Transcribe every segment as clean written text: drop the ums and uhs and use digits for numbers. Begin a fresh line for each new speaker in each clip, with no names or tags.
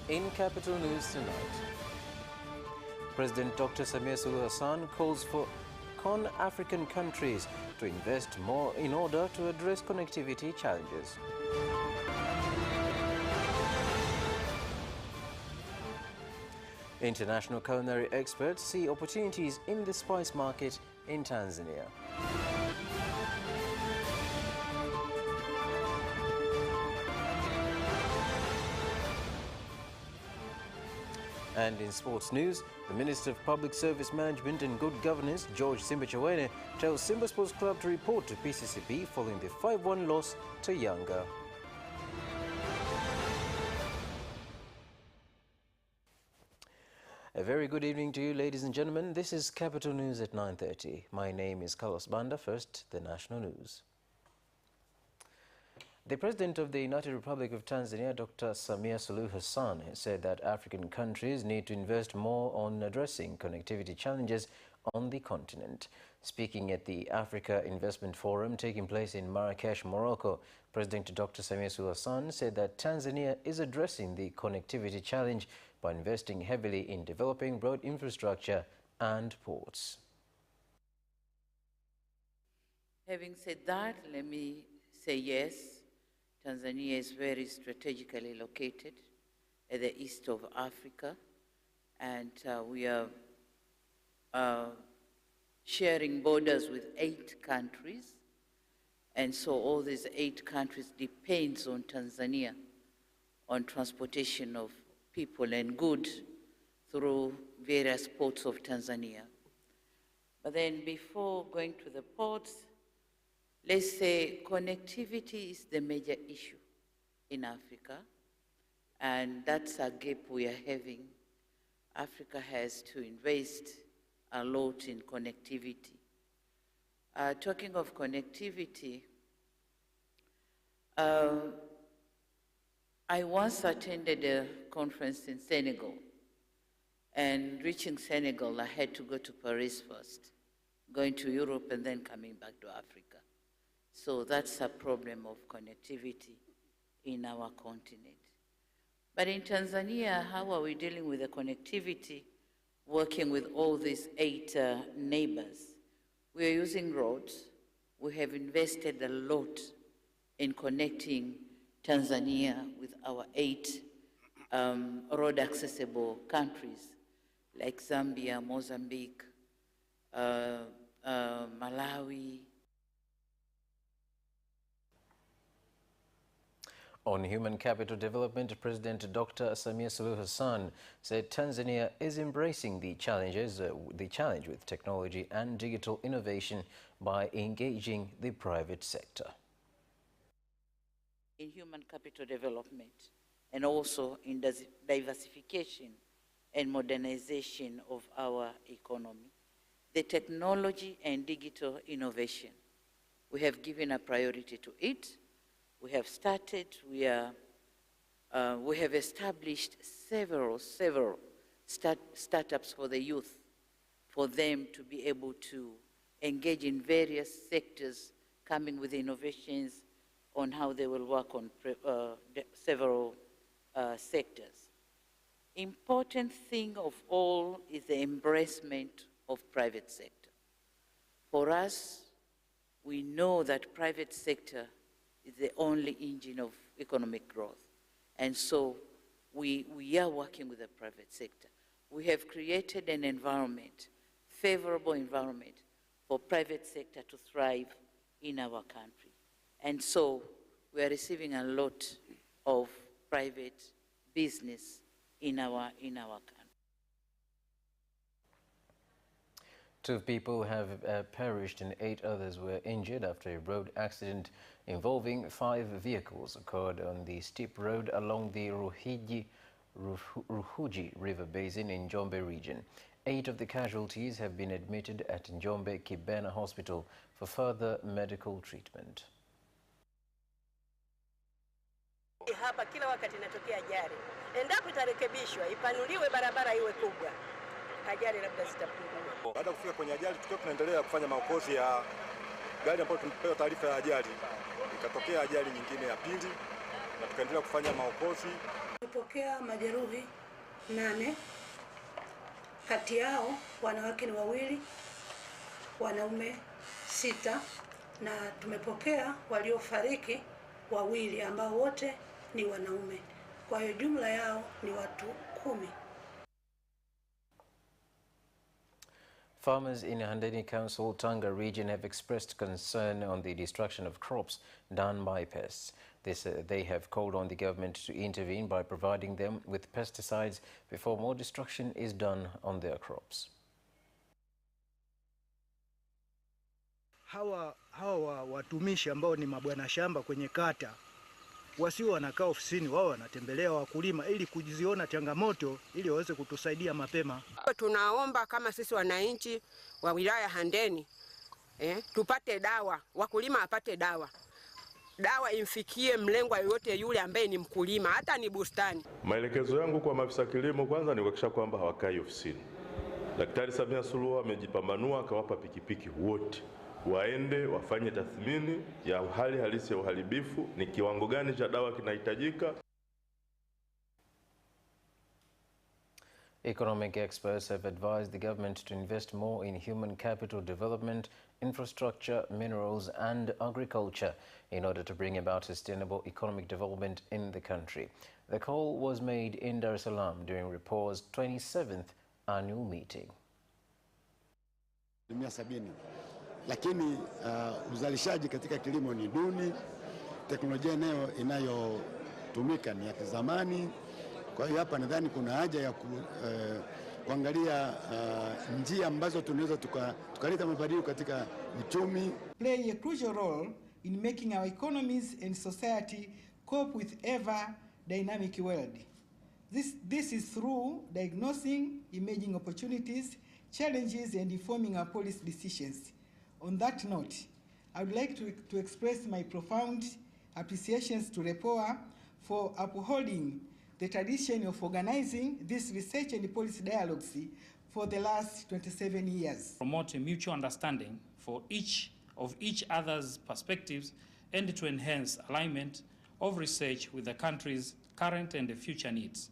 In Capital News tonight, President Dr. Samia Suluhu Hassan calls for African countries to invest more in order to address connectivity challenges. International culinary experts see opportunities in the spice market in Tanzania. And in sports news, the Minister of Public Service Management and Good Governance, George Simbachawene, tells Simba Sports Club to report to PCCB following the 5-1 loss to Yanga. A very good evening to you, ladies and gentlemen. This is Capital News at 9:30. My name is Carlos Banda. First, the national news. The President of the United Republic of Tanzania, Dr. Samia Suluhu Hassan, has said that African countries need to invest more on addressing connectivity challenges on the continent. Speaking at the Africa Investment Forum taking place in Marrakesh, Morocco, President Dr. Samia Suluhu Hassan said that Tanzania is addressing the connectivity challenge by investing heavily in developing road infrastructure and ports.
Having said that, let me say yes. Tanzania is very strategically located at the east of Africa, and we are sharing borders with 8 countries, and so all these 8 countries depends on Tanzania on transportation of people and goods through various ports of Tanzania. But then before going to the ports, let's say connectivity is the major issue in Africa, and that's a gap we are having. Africa has to invest a lot in connectivity. Talking of connectivity, I once attended a conference in Senegal, and reaching Senegal, I had to go to Paris first, going to Europe and then coming back to Africa. So that's a problem of connectivity in our continent. But in Tanzania, how are we dealing with the connectivity, working with all these 8 neighbors? We are using roads. We have invested a lot in connecting Tanzania with our 8 road accessible countries like Zambia, Mozambique, Malawi.
On human capital development, President Dr. Samia Suluhu Hassan said Tanzania is embracing the challenge with technology and digital innovation by engaging the private sector.
In human capital development and also in the diversification and modernization of our economy, the technology and digital innovation, we have given a priority to it. We have started, we have established several startups for the youth, for them to be able to engage in various sectors, coming with innovations on how they will work on several sectors. Important thing of all is the embracement of private sector. For us, we know that private sector is the only engine of economic growth. And so we are working with the private sector. We have created an environment, favorable environment for private sector to thrive in our country. And so we are receiving a lot of private business in our country.
2 people have perished and 8 others were injured after a road accident involving 5 vehicles occurred on the steep road along the Ruhuji River Basin in Njombe region. 8 of the casualties have been admitted at Njombe Kibena Hospital for further medical treatment.
Hapa kila wakati inatokea ajali. Endapo itarekebishwa, ipanuliwe barabara iwe kubwa, ajali labda zitapungua.
Baada ya kufika kwenye ajali, tukiwa tunaendelea kufanya maokozi ya gari ambayo tumepewa taarifa ya ajali, ikatokea ajali nyingine ya pili na tukaendelea kufanya maokozi.
tumepokea majeruhi 8. Kati yao wanawake ni 2, wanaume 6, na tumepokea waliofariki 2 ambao wote ni wanaume. Kwa hiyo jumla yao ni watu 10.
Farmers in Handeni Council, Tanga region have expressed concern on the destruction of crops done by pests. They have called on the government to intervene by providing them with pesticides before more destruction is done on their crops.
Hawa watumishi ambao ni mabwana shamba kwenye kata wasio wanakaa ofisini, wao wanatembelea wakulima ili kujiziona changamoto ili waweze kutusaidia mapema.
Tunaomba kama sisi wananchi wa wilaya Handeni tupate dawa, wakulima apate dawa. Dawa imfikie mlengwa yoyote yule ambaye ni mkulima, hata ni bustani.
Maelekezo yangu kwa maafisa kilimo kwanza ni kuhakikisha kwamba hawakai ofisini. Daktari Samia Suluhu amejipambanua akawapa pikipiki wote waende wafanye tathmini ya hali halisi ya uharibifu, ni kiwango gani cha dawa kinahitajika.
Economic experts have advised the government to invest more in human capital development, infrastructure, minerals and agriculture in order to bring about sustainable economic development in the country. The call was made in Dar es Salaam during RIPOR's 27th annual meeting.
Lakini uzalishaji katika kilimo ni duni, teknolojia inayotumika ni ya kizamani. Kwa hiyo hapa nadhani kuna haja ya kuangalia njia ambazo tunaweza tukaleta mabadiliko katika uchumi.
Play a crucial role in making our economies and society cope with ever dynamic world. This is through diagnosing emerging opportunities, challenges and informing our policy decisions. On that note, I would like to express my profound appreciations to REPOA for upholding the tradition of organizing this research and policy dialogues for the last 27 years.
Promote a mutual understanding for each other's perspectives and to enhance alignment of research with the country's current and future needs.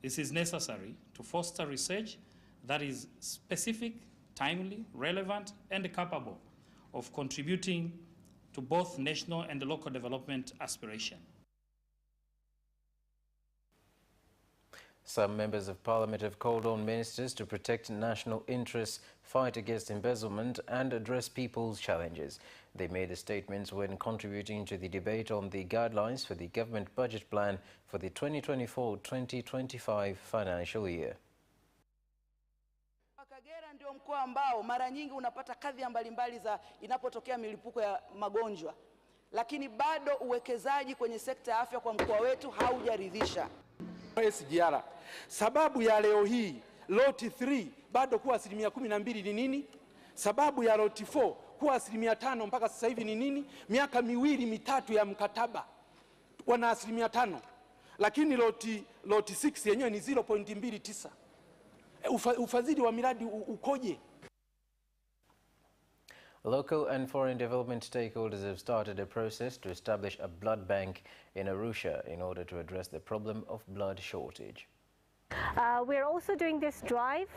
This is necessary to foster research that is specific, timely, relevant, and capable of contributing to both national and local development aspiration.
Some members of parliament have called on ministers to protect national interests, fight against embezzlement and address people's challenges. They made the statements when contributing to the debate on the guidelines for the government budget plan for the 2024-2025 financial year.
Kagera ndio mkoa ambao mara nyingi unapata kadhia mbalimbali za inapotokea milipuko ya magonjwa, lakini bado uwekezaji kwenye sekta ya afya kwa mkoa wetu haujaridhisha.
SGR. Sababu ya leo hii loti 3 bado kuwa 12% ni nini? Sababu ya loti 4 kuwa 5% mpaka sasa hivi ni nini? Miaka 2-3 ya mkataba wana 5%, lakini loti 6 yenyewe ni 0.29. Ufadhili wa miradi ukoje?
Local and foreign development stakeholders have started a process to establish a blood bank in Arusha in order to address the problem of blood shortage.
We're also doing this drive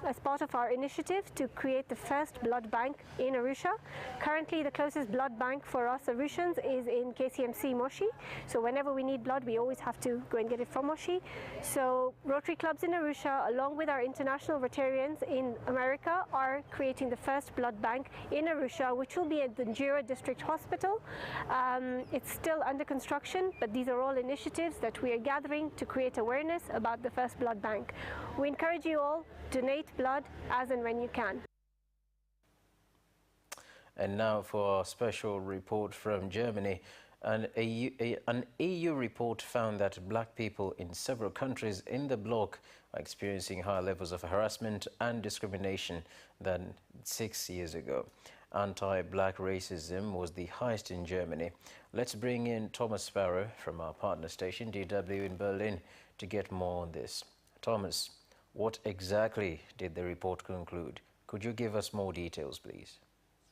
as part of our initiative to create the first blood bank in Arusha. Currently, the closest blood bank for us Arushans is in KCMC Moshi. So whenever we need blood, we always have to go and get it from Moshi. So Rotary clubs in Arusha, along with our international Rotarians in America, are creating the first blood bank in Arusha, which will be at the Njira District Hospital. It's still under construction, but these are all initiatives that we are gathering to create awareness about the first blood bank. We encourage you all to donate blood as and when you can.
And now for our special report from Germany. An EU report found that black people in several countries in the bloc are experiencing higher levels of harassment and discrimination than 6 years ago. Anti-black racism was the highest in Germany. Let's bring in Thomas Sparrow from our partner station, DW in Berlin, to get more on this. Thomas, what exactly did the report conclude? Could you give us more details, please?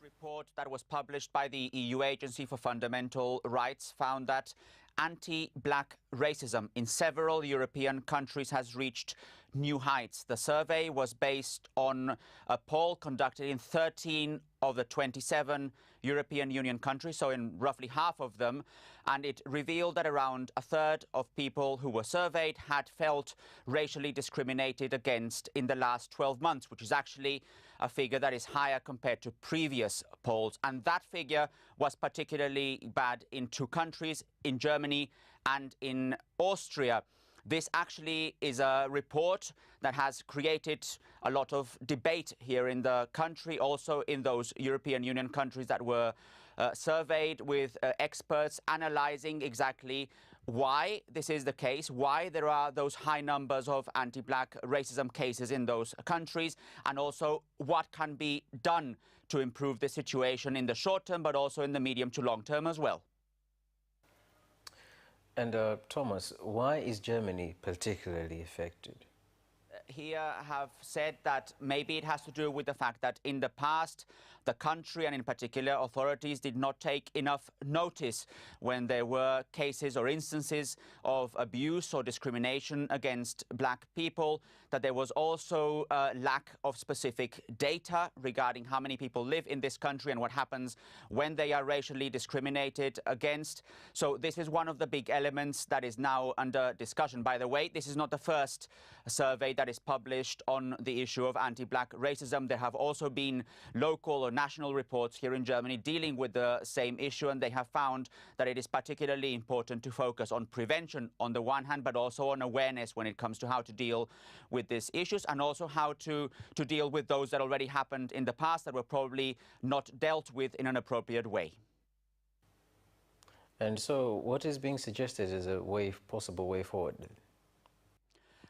Report that was published by the EU Agency for Fundamental Rights found that anti-black racism in several European countries has reached new heights. The survey was based on a poll conducted in 13 of the 27 European Union countries, so in roughly half of them, and it revealed that around a third of people who were surveyed had felt racially discriminated against in the last 12 months, which is actually a figure that is higher compared to previous polls. And that figure was particularly bad in two countries, in Germany and in Austria. This actually is a report that has created a lot of debate here in the country, also in those European Union countries that were surveyed, with experts analyzing exactly why this is the case, why there are those high numbers of anti-black racism cases in those countries, and also what can be done to improve the situation in the short term, but also in the medium to long term as well.
And Thomas, why is Germany particularly affected?
Here have said that maybe it has to do with the fact that in the past the country, and in particular authorities, did not take enough notice when there were cases or instances of abuse or discrimination against black people, that there was also a lack of specific data regarding how many people live in this country and what happens when they are racially discriminated against. So this is one of the big elements that is now under discussion. By the way, this is not the first survey that is published on the issue of anti-black racism. There have also been local or national reports here in Germany dealing with the same issue, and they have found that it is particularly important to focus on prevention on the one hand, but also on awareness when it comes to how to deal with these issues, and also how to deal with those that already happened in the past that were probably not dealt with in an appropriate way.
And so what is being suggested as a possible way forward?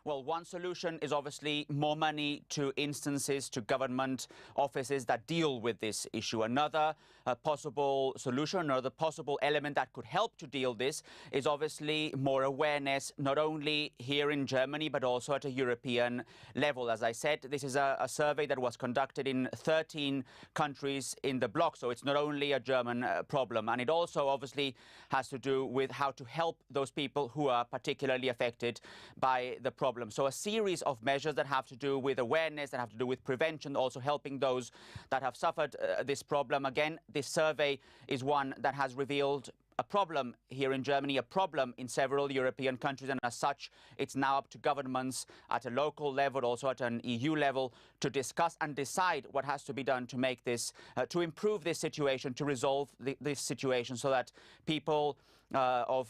Well, one solution is obviously more money to instances, to government offices that deal with this issue. Another possible solution, another possible element that could help to deal this is obviously more awareness, not only here in Germany, but also at a European level. As I said, this is a survey that was conducted in 13 countries in the bloc, so it's not only a German problem. And it also obviously has to do with how to help those people who are particularly affected by the problem. So a series of measures that have to do with awareness, that have to do with prevention, also helping those that have suffered this problem. Again, this survey is one that has revealed a problem here in Germany, a problem in several European countries, and as such, it's now up to governments at a local level, also at an EU level, to discuss and decide what has to be done to make this, to improve this situation, to resolve this situation, so that people of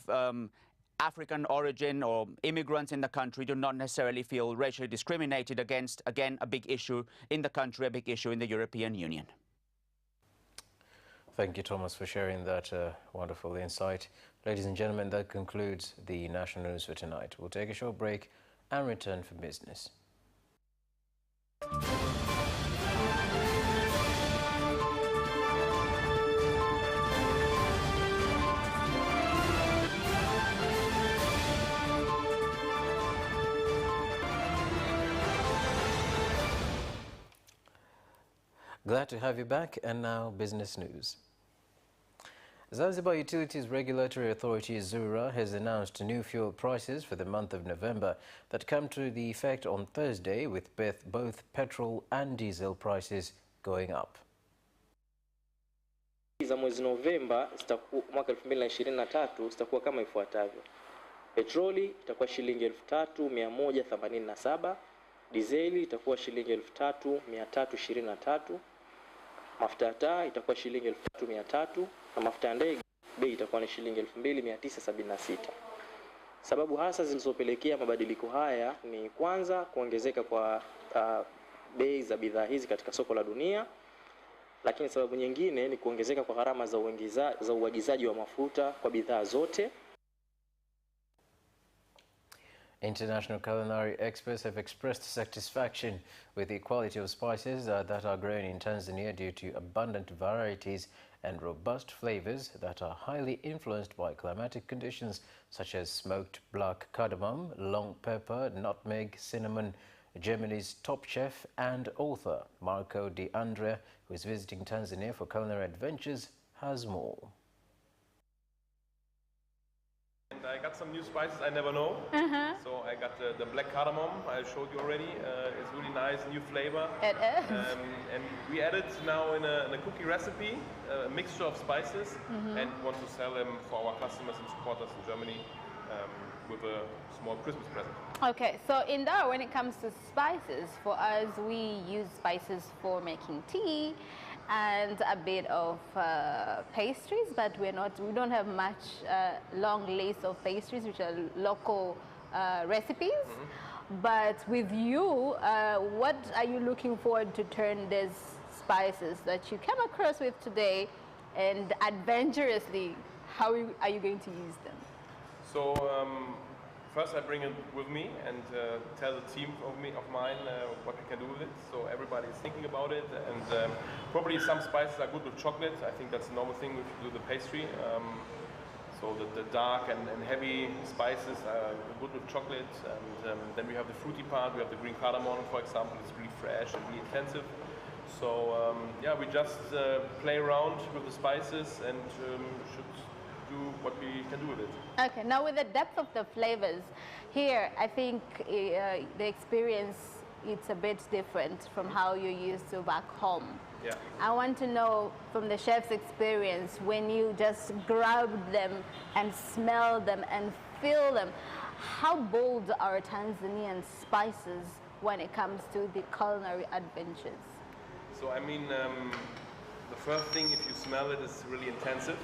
African origin or immigrants in the country do not necessarily feel racially discriminated against. Again, a big issue in the country, a big issue in the European Union.
Thank you, Thomas, for sharing that wonderful insight. Ladies and gentlemen, that concludes the national news for tonight. We'll take a short break and return for business. Glad to have you back, and now business news. Zanzibar Utilities Regulatory Authority Zura has announced new fuel prices for the month of November that come to the effect on Thursday, with both petrol and diesel prices going up.
Za mwezi Novemba mwaka 2023 zitakuwa kama ifuatavyo. Petroli itakuwa shilingi 3187, dizeli itakuwa shilingi 3323, mafuta ya taa itakuwa shilingi 3300 na mafuta ya ndege bei itakuwa ni shilingi 2976. Sababu hasa zilizopelekea mabadiliko haya ni kwanza kuongezeka kwa bei za bidhaa hizi katika soko la dunia, lakini sababu nyingine ni kuongezeka kwa gharama za uagizaji wa mafuta kwa bidhaa zote.
International culinary experts have expressed satisfaction with the quality of spices that are grown in Tanzania due to abundant varieties and robust flavors that are highly influenced by climatic conditions such as smoked black cardamom, long pepper, nutmeg, cinnamon. Germany's top chef and author Marco De Andrea, who is visiting Tanzania for culinary adventures, has more.
And I got some new spices I never know. So I got the black cardamom, I showed you already. It's really nice, new flavor.
It is.
And we added now in a cookie recipe a mixture of spices and want to sell them for our customers and supporters in Germany with a small Christmas present.
Okay, so in there, when it comes to spices, for us, we use spices for making tea and a bit of pastries, but we don't have much long list of pastries, which are local recipes. But with you, what are you looking forward to turn these spices that you came across with today, and adventurously, how are you going to use them?
So first I bring it with me and tell the team of mine what we can do with it. So everybody is thinking about it, and probably some spices are good with chocolate. I think that's a normal thing if you do the pastry. So the dark and heavy spices are good with chocolate, and then we have the fruity part. We have the green cardamom, for example. It's really fresh and really intensive. So yeah, we just play around with the spices and should do what we can do with it.
Okay, now with the depth of the flavors, here I think the experience, it's a bit different from how you're used to back home.
Yeah.
I want to know from the chef's experience, when you just grab them and smell them and feel them, how bold are Tanzanian spices when it comes to the culinary adventures?
So I mean, the first thing, if you smell it, is really intensive.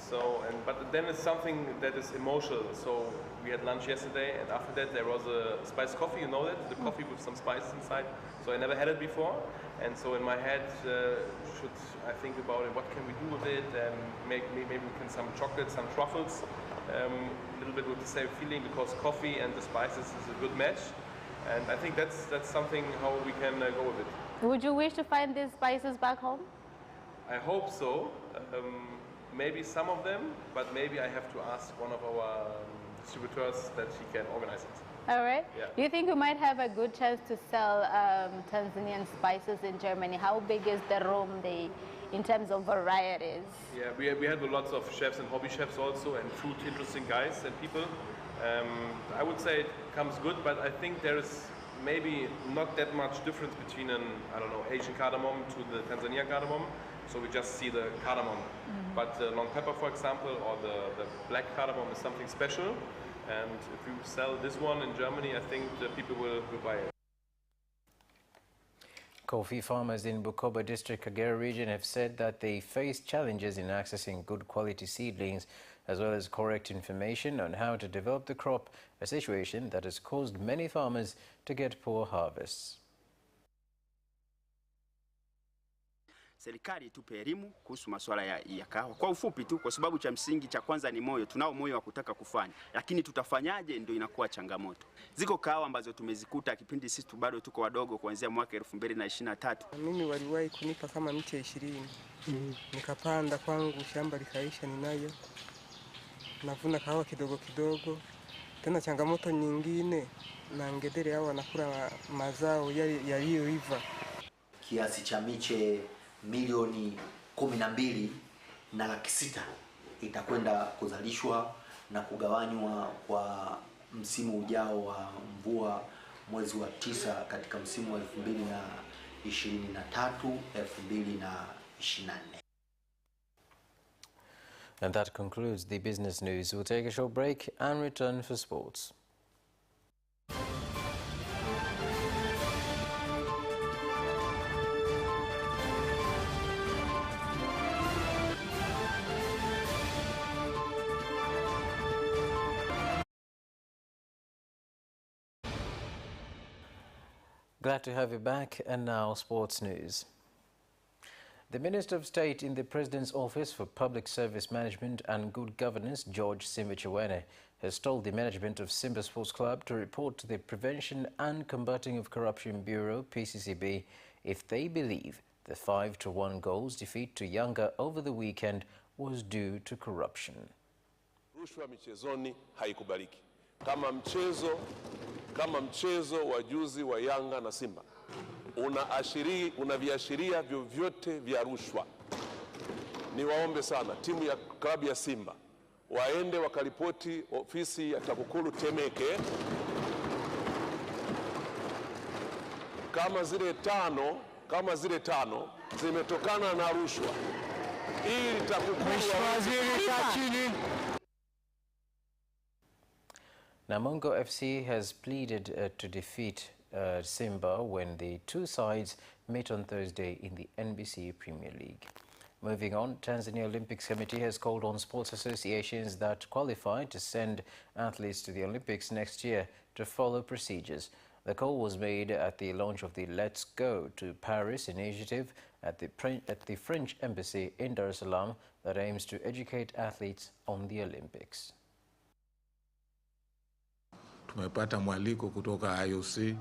So, but then it's something that is emotional. So we had lunch yesterday, and after that there was a spiced coffee, you know that? The coffee with some spices inside. So I never had it before. And so in my head, should I think about it, what can we do with it? And maybe we can some chocolate, some truffles, a little bit with the same feeling, because coffee and the spices is a good match. And I think that's something how we can go with it.
Would you wish to find these spices back home?
I hope so. Maybe some of them, but maybe I have to ask one of our distributors that he can organize it.
All right.
Yeah.
Do you think we might have a good chance to sell Tanzanian spices in Germany? How big is the room in terms of varieties?
Yeah, we have lots of chefs and hobby chefs also, and food interesting guys and people. I would say it comes good, but I think there is maybe not that much difference between an, I don't know, Asian cardamom to the Tanzanian cardamom. So we just see the cardamom. But long pepper, for example, or the black cardamom is something special. And if you sell this one in Germany, I think the people will buy it.
Coffee farmers in Bukoba district, Kagera region have said that they face challenges in accessing good quality seedlings as well as correct information on how to develop the crop, a situation that has caused many farmers to get poor harvests.
Serikali itupe elimu kuhusu masuala ya kahawa. Kwa ufupi tu, kwa sababu cha msingi cha kwanza ni moyo. Tunao moyo wa kutaka kufanya, lakini tutafanyaje ndio inakuwa changamoto. Ziko kahawa ambazo tumezikuta kipindi sisi bado tuko wadogo, kuanzia mwaka 2023.
Mimi waliwahi kunipa kama miche 20. Nikapanda kwangu, shamba likaisha, ninayo navuna kahawa kidogo kidogo. Tena changamoto nyingine, na ngedere hao wanakula mazao yaliyoiva.
Kiasi cha miche milioni 12 na laki 6 itakwenda kuzalishwa na kugawanywa kwa msimu ujao wa mvua mwezi wa 9 katika msimu wa 2023-2024.
And that concludes the business news. We'll take a short break and return for sports. Glad to have you back, and now sports news. The Minister of State in the President's Office for Public Service Management and Good Governance, George Simba Chiwene, has told the management of Simba Sports Club to report to the Prevention and Combating of Corruption Bureau, PCCB, if they believe the 5-1 goals defeat to Yanga over the weekend was due to corruption.
Rushwa michezoni haikubaliki. Kama mchezo wa juzi wa Yanga na Simba una viashiria vyovyote vya rushwa, niwaombe sana timu ya klabu ya Simba waende wakaripoti ofisi ya TAKUKURU Temeke kama zile tano zimetokana na rushwa, ili TAKUKURU
Namungo FC has pleaded to defeat Simba when the two sides met on Thursday in the NBC Premier League. Moving on, Tanzania Olympics Committee has called on sports associations that qualify to send athletes to the Olympics next year to follow procedures. The call was made at the launch of the Let's Go to Paris initiative at the French Embassy in Dar es Salaam that aims to educate athletes on the Olympics.
Tumepata mwaliko kutoka IOC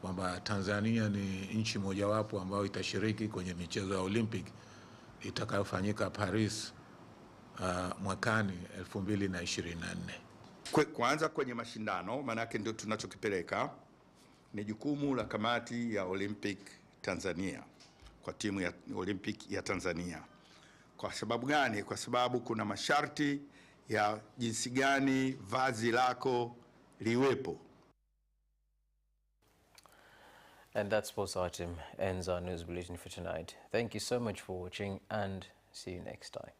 kwamba Tanzania ni nchi mojawapo ambayo itashiriki kwenye michezo ya Olympic itakayofanyika Paris mwakani 2024.
Kwanza kwenye mashindano, manake ndio tunachokipeleka, ni jukumu la kamati ya Olympic Tanzania kwa timu ya Olympic ya Tanzania. Kwa sababu gani? Kwa sababu kuna masharti ya jinsi gani vazi lako liwepo.
And that sports item ends our news bulletin for tonight. Thank you so much for watching and see you next time.